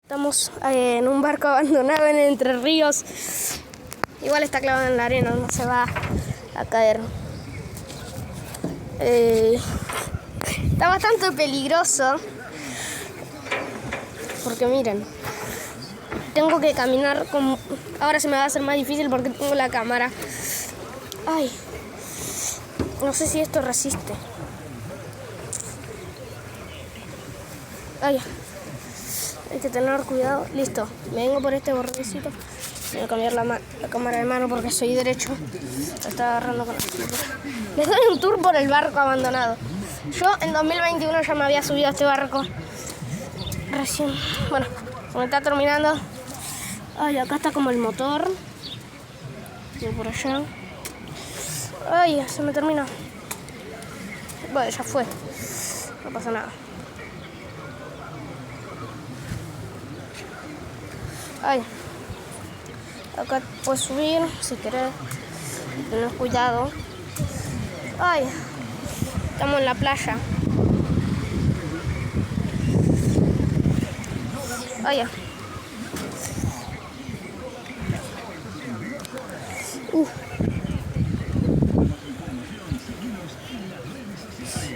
Estamos en un barco abandonado en Entre Ríos. Igual está clavado en la arena, no se va a caer. Está bastante peligroso. Porque miren, tengo que caminar con... Ahora se me va a hacer más difícil porque tengo la cámara. Ay, no sé si esto resiste. Ay, hay que tener cuidado. Listo, me vengo por este bordecito. Voy a cambiar la cámara de mano porque soy derecho. La está agarrando con la cintura. Les doy un tour por el barco abandonado. Yo en 2021 ya me había subido a este barco. Recién, bueno, como está terminando. Ay, acá está como el motor. Voy por allá. Ay, se me terminó. Bueno, ya fue. No pasa nada. Ay, acá puedes subir si querés. Tenés cuidado. Ay, estamos en la playa. Ay,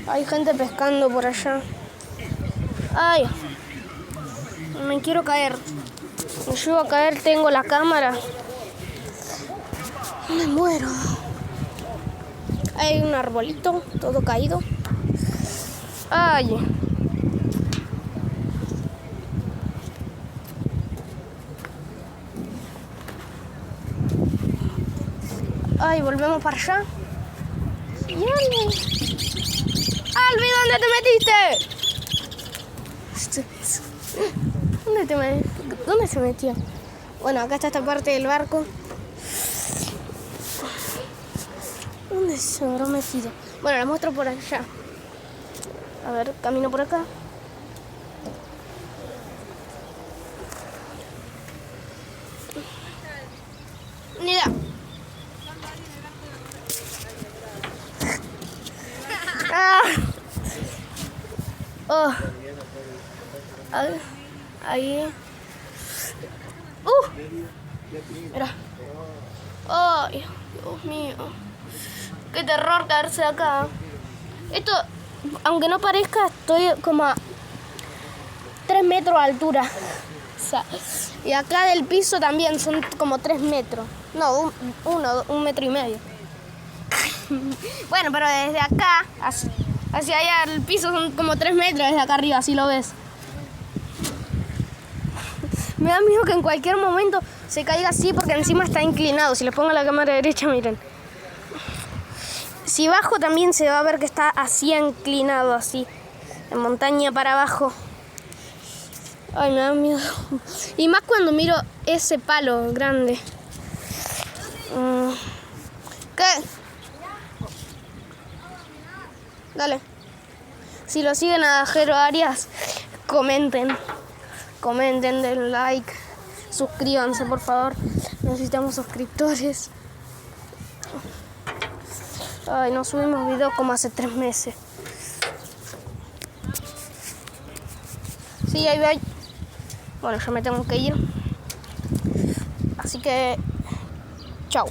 hay gente pescando por allá. Ay, me quiero caer. Me llevo a caer, tengo la cámara. Me muero. Hay un arbolito, todo caído. Ay. Ay, volvemos para allá. Y Albi, ¿dónde te metiste? ¿Dónde se metió? Bueno, acá está esta parte del barco. ¿Dónde se habrá metido? Bueno, la muestro por allá. A ver, camino por acá. Ni idea. Ah. Oh. Ahí. Mira. Ay, Dios mío. Qué terror caerse acá. Esto, aunque no parezca, estoy como a 3 metros de altura. O sea, y acá del piso también son como 3 metros. No, 1 metro y medio. Bueno, pero desde acá hacia allá el piso son como 3 metros desde acá arriba, si lo ves. Me da miedo que en cualquier momento se caiga así porque encima está inclinado. Si les pongo la cámara derecha, miren. Si bajo también se va a ver que está así inclinado, así, en montaña para abajo. Ay, me da miedo. Y más cuando miro ese palo grande. ¿Qué? Dale. Si lo siguen a Jero Arias, comenten. Comenten, den like. Suscríbanse, por favor. Necesitamos suscriptores. Ay, no subimos video como hace 3 meses. Sí, ahí va. Bueno, yo me tengo que ir. Así que, chao.